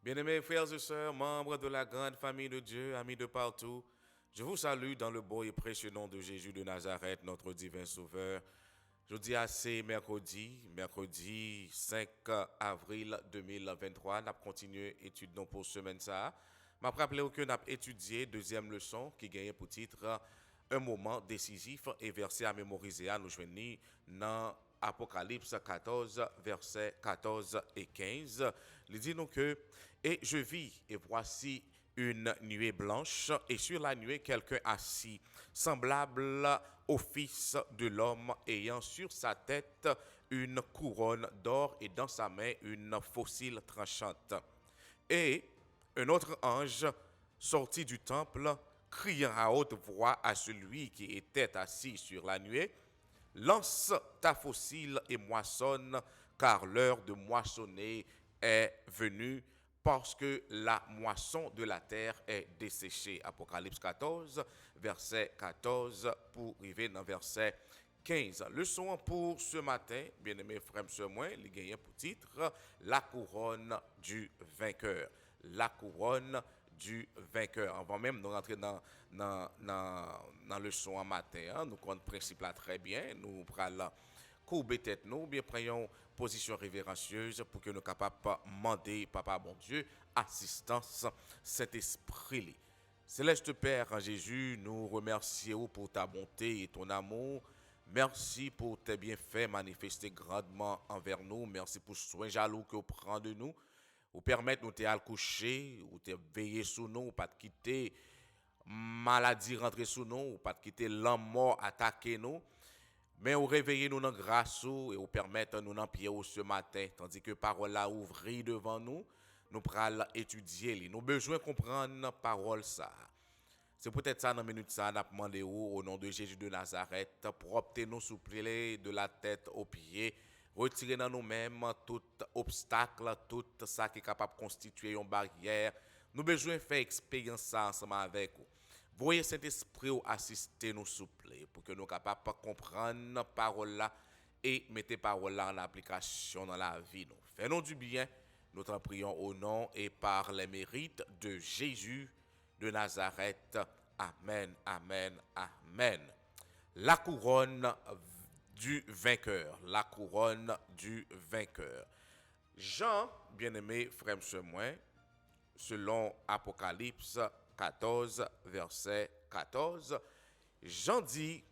Bien-aimés frères et sœurs, membres de la grande famille de Dieu, amis de partout, je vous salue dans le beau et précieux nom de Jésus de Nazareth, notre divin Sauveur. Je dis assez mercredi 5 avril 2023, nous avons continué l'étude pour semaine ça. Je me rappelle que nous avons étudié deuxième leçon qui gagnait pour titre un moment décisif et verset à mémoriser à nous joindre dans Apocalypse 14, versets 14 et 15. Il dit donc que et je vis et voici une nuée blanche et sur la nuée quelqu'un assis, semblable au Fils de l'homme, ayant sur sa tête une couronne d'or et dans sa main une faucille tranchante. Et un autre ange sortit du temple, criant à haute voix à celui qui était assis sur la nuée, lance ta faucille et moissonne, car l'heure de moissonner est venue, parce que la moisson de la terre est desséchée. Apocalypse 14, verset 14, pour arriver dans verset 15. Leçon pour ce matin, bien-aimés frères et sœurs, il gagne pour titre la couronne du vainqueur. La couronne du vainqueur. Avant même de rentrer dans le son en matin, nous comptons le principe là très bien. Nous prenons courber tête nous, bien prenons position révérencieuse pour que nous soyons capables de demander, Papa bon Dieu, assistance, Saint-Esprit. Céleste Père en Jésus, nous remercions pour ta bonté et ton amour. Merci pour tes bienfaits manifestés grandement envers nous. Merci pour ce soin jaloux que vous prenez de nous. Vous permettre nous te coucher, ou te veiller sur nous, ou pas de quitter maladie rentrer sur nous, ou pas de quitter l'homme mort attaquer nous. Mais vous réveillez nous dans grâce et vous permettez nous dans pied ce matin, tandis que parole là ouvrie devant nous, nous prenons étudier. Nous avons besoin de comprendre la parole ça. C'est peut-être ça dans la minute ça, nous avons demandé au nom de Jésus de Nazareth, pour opter nous soupler de la tête aux pieds, retirer dans nous-mêmes tout obstacle, tout ça qui est capable de constituer une barrière. Nous avons besoin de faire expérience ça ensemble avec vous. Voyez Saint-Esprit assister nous souple pour que nous soyons capables de comprendre la parole là et mettre la parole là en application dans la vie. Fais-nous du bien, nous t'en prions au nom et par les mérites de Jésus de Nazareth. Amen, amen, amen. La couronne du vainqueur, la couronne du vainqueur. Jean, bien-aimé frère moi, selon Apocalypse 14, verset 14, Jean dit,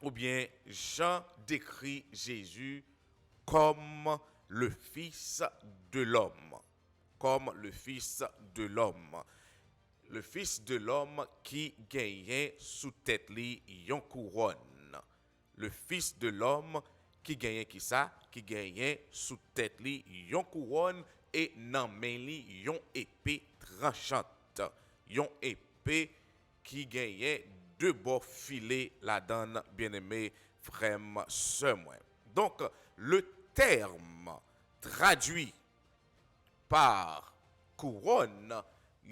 ou bien Jean décrit Jésus comme le Fils de l'homme. Comme le Fils de l'homme. Le Fils de l'homme qui gagnait sous tête li yon couronne. Le Fils de l'homme qui gagnait qui ça? Qui gagnait sous tête li yon couronne et nan men li yon épée tranchante. Yon épée qui gagnait deux bords filés la donne bien-aimé frère sœur. Donc le terme traduit par couronne,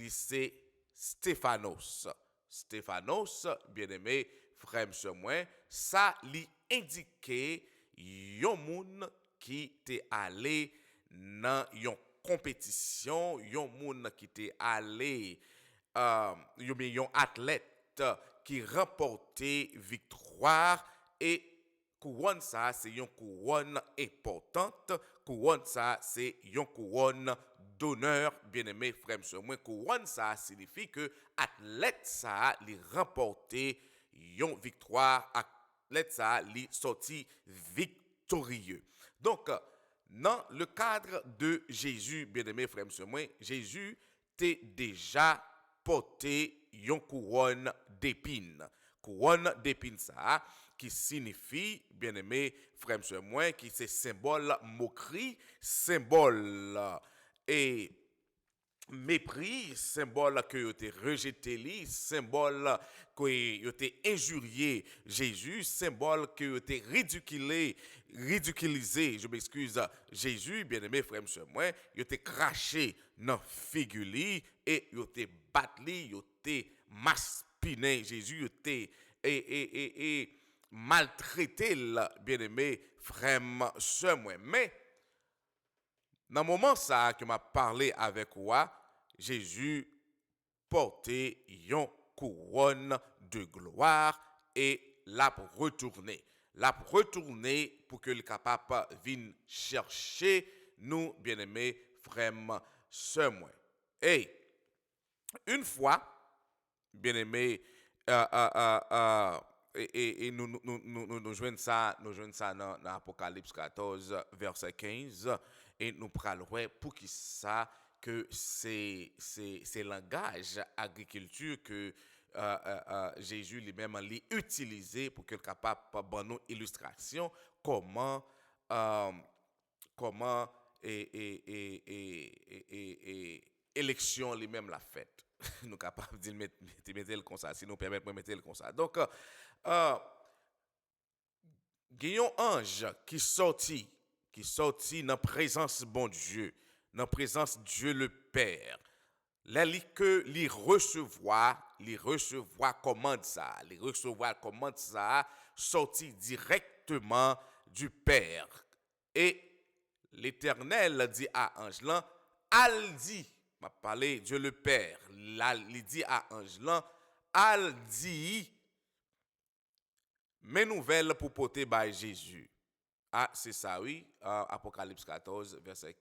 c'est Stéphanos. Stéphanos, bien-aimé frère moi, ça lui indiquait yon moun qui t'est allé dans yon compétition, yon moun qui t'est allé yon athlète qui remportait victoire et couronne ça c'est une couronne importante, couronne ça c'est une couronne d'honneur, bien-aimé frère moi, couronne ça signifie que athlète ça li remporté une victoire, athlète ça li sorti victorieux. Donc dans le cadre de Jésus, bien-aimé frère moi, Jésus t'est déjà porté une couronne d'épines. Couronne d'épines ça qui signifie, bien-aimé frère moi, qui c'est symbole moquerie, symbole et mépris, symbole que vous avez rejeté, symbole que vous avez injurié Jésus, symbole que vous avez ridiculisé, je m'excuse, Jésus, bien-aimé frère moi, vous avez craché dans figure et vous avez battu, vous avez maspiné Jésus, vous avez et maltraité, bien-aimé frère moi. Mais Dans le moment ça que m'a parlé avec moi, Jésus portait une couronne de gloire et l'a retourné. L'a retourné pour que le capable vienne chercher nous, bien-aimés, frères, sœurs. Et une fois, bien-aimés, et nous jouons ça, dans l'Apocalypse 14, verset 15, et nous parlons pour qui ça que c'est langage agriculture que Jésus lui-même l'a utilisé pour qu'il soit capable de nous illustration comment euh, comment élection lui-même l'a faite. Nous sommes capables de mettre le comme ça, si nous permettons de mettre le comme ça. Donc, il y a un ange qui sortit dans la présence de bon Dieu, dans la présence de Dieu le Père. Là, que les recevoir commande ça, sorti directement du Père. Et l'Éternel dit à Angelan, al dit, m'a parlé Dieu le Père, là, il dit à Angelan, al dit, mes nouvelles pour porter par Jésus. Ah, c'est ça, oui. Apocalypse 14, verset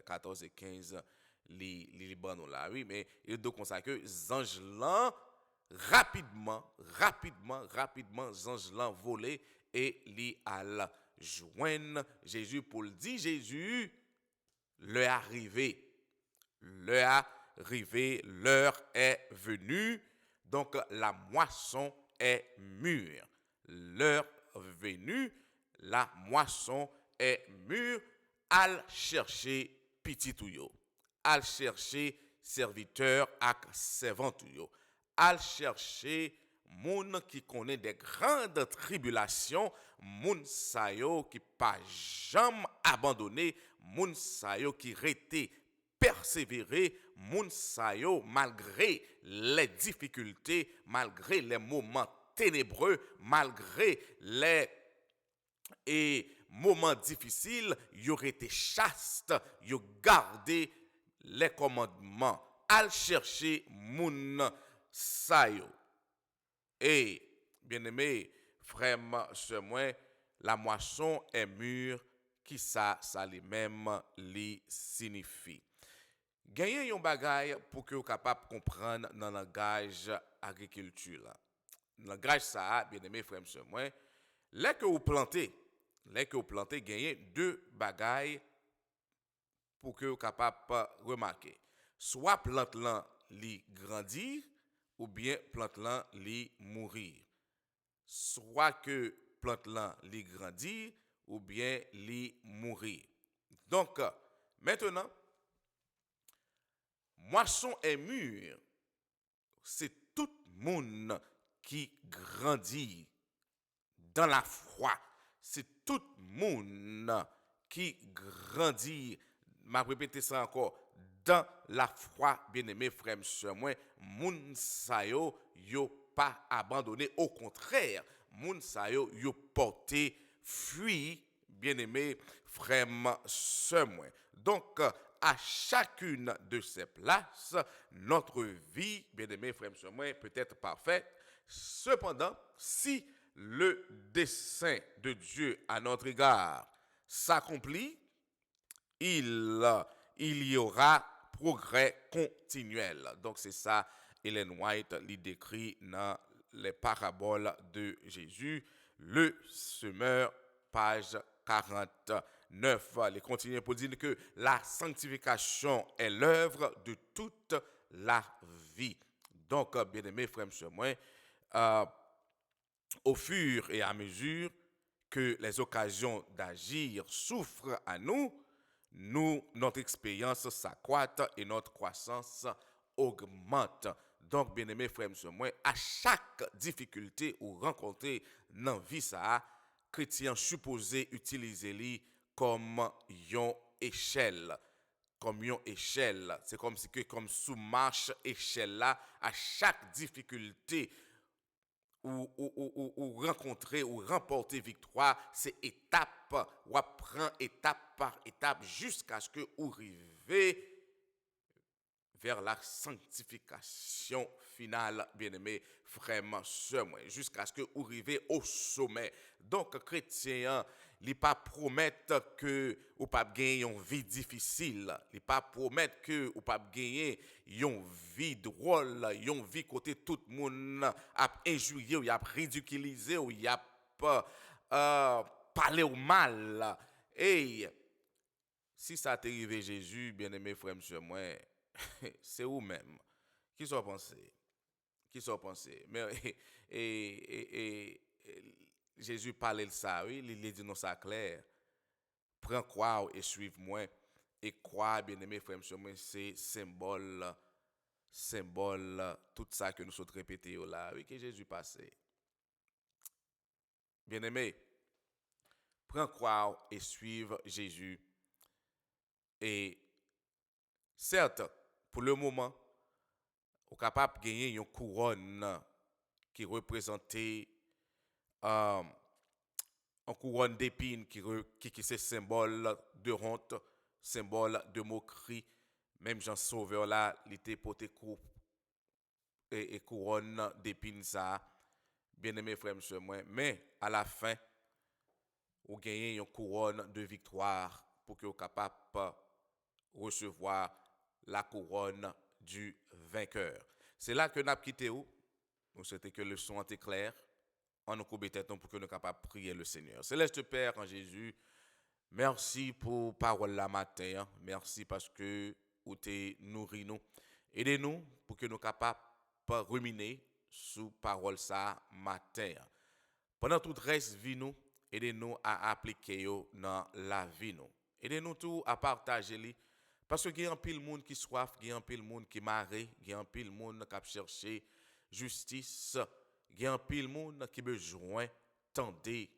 14 et 15, les nous là, oui. Mais il doit consacrer que anges là, rapidement, anges là volé et li al joindre Jésus pour le dire, Jésus, l'heure arrivé. L'heure est venue. Donc la moisson est mûre. L'heure venue, la moisson est mûre. Al chercher petit touyo. Al chercher serviteur ak servant touyo. Al chercher moun qui connaît des grandes tribulations, moun sayo qui pas jamais abandonné, moun sayo qui resté persévérer, moun sayo malgré les difficultés, malgré les moments ténébreux, malgré les moments difficiles, y aurait été chaste, y gardé les commandements, al chercher moun sayo. Et, bien-aimé, frère, sœur, moi, la moisson est mûre, qui ça lui-même li signifie. Gagner un bagage pour que vous capable de comprendre dans le langage agriculture. Dans le langage ça, bien-aimé, frère, sœur, moi, là que vous plantez, gagner deux bagages pour que vous capable de remarquer. Soit plante là li grandir, ou bien plante là li mourir. Soit que plante là li grandir ou bien li mourir. Donc maintenant moisson est mûr, c'est tout monde qui grandit dans la foi. C'est tout monde qui grandit, m'a répété ça encore, dans la foi, bien-aimé frère, sœur, moi, moun sa yo pas abandonné, au contraire, moun sa yo porté fruit, bien-aimé frère, sœur, moi. Donc, à chacune de ces places, notre vie, bien-aimé frère, sœur, moi, peut être parfaite. Cependant, si le dessein de Dieu à notre égard s'accomplit, il y aura progrès continuel. Donc c'est ça, Ellen White lui décrit dans les paraboles de Jésus, le semeur, page 49. Il continue pour dire que la sanctification est l'œuvre de toute la vie. Donc, bien aimé frères et sœurs, moi, au fur et à mesure que les occasions d'agir souffrent à nous, notre expérience s'accroît et notre croissance augmente. Donc, bien aimé frères et sœurs, moi, à chaque difficulté ou rencontrée dans la vie, ça, chrétien supposé utiliser comme une échelle. Comme une échelle. C'est comme si que comme sous marche échelle là, à chaque difficulté ou rencontrer ou remporter victoire, c'est étape, ou apprend étape par étape jusqu'à ce que vous arrivez vers la sanctification finale, bien-aimé, vraiment, jusqu'à ce que vous arrivez au sommet. Donc, chrétien, il ne pas promettre que vous pas gagner une vie difficile, il ne pas promettre que vous pas gagner une vie drôle, une vie côté tout le monde a injurié, ou a ridiculisé, ou a parlé au mal. Et si ça t'est arrivé Jésus, bien-aimé frère, monsieur, moi, c'est vous-même. Qui sont pensés? Qui sont pensés? Mais Jésus parlait de ça, oui, il dit non ça clair. Prends croire et suive-moi. Et croire, bien-aimé frère, monsieur, moi, c'est symbole, tout ça que nous sommes répétés là, oui, que Jésus passait. Bien-aimé, prends croire et suive Jésus. Et certes, pour le moment, on est capable de gagner une couronne qui représentait une couronne d'épines qui c'est symbole de honte, symbole de moquerie. Même Jean Sauveur là, il était porté et couronne d'épines ça. Bien-aimé frère, monsieur, moi. Mais à la fin, vous gagnez une couronne de victoire pour que vous soyez capable de recevoir la couronne du vainqueur. C'est là que nous avons quitté où? Nous souhaitons que le son était clair. On nous coupe tête pour que nous soyons capables de prier le Seigneur. Céleste Père en Jésus, merci pour parole la matin. Merci parce que vous t'es nourri nous. Aidez-nous pour que nous soyons capables de ruminer sous parole ça matin. Pendant tout reste vie nous, aidez-nous à appliquer dans la vie nous. Aidez-nous tout à partager les parce qu'il y a un pile monde qui soif, il y a un pile monde qui marre, il y a un pile monde qui cherche justice, il y a un pile monde qui besoin tendez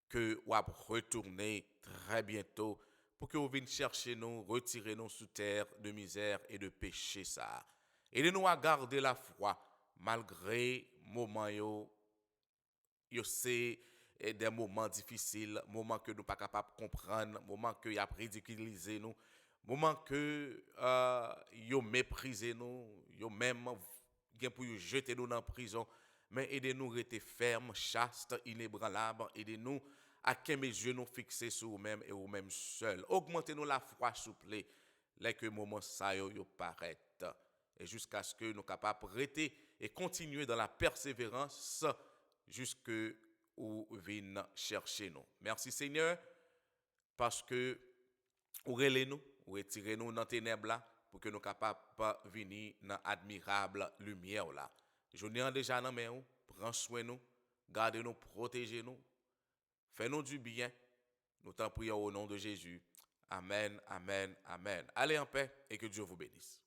que vous retourner très bientôt pour que vous veniez chercher nous, retirer nous sous terre de misère et de péché ça. Aidez-nous à garder la foi malgré moments c'est des moments difficiles, moments que nous pas capable de comprendre, moments que y a ridiculisé nous, moments que yo méprisé nous, yo même gen pour jeter nous dans la prison, mais aidez-nous à rester fermes, chastes, inébranlables, aidez-nous à que mes yeux nous fixés sur vous-même et vous-même seuls. Augmentez-nous la foi souple, les que moments ça yo paraît et jusqu'à ce que nous capables de rester et continuer dans la persévérance jusque où viennent chercher nous. Merci Seigneur, parce que vous relèvez nous, vous retirez nous dans les ténèbres là, pour que nous capables de venir dans l'admirable lumière là. Je n'ai déjà dans main, prends soin de nous, gardez nous, protégez nous, fais-nous du bien. Nous t'en prions au nom de Jésus. Amen, amen, amen. Allez en paix et que Dieu vous bénisse.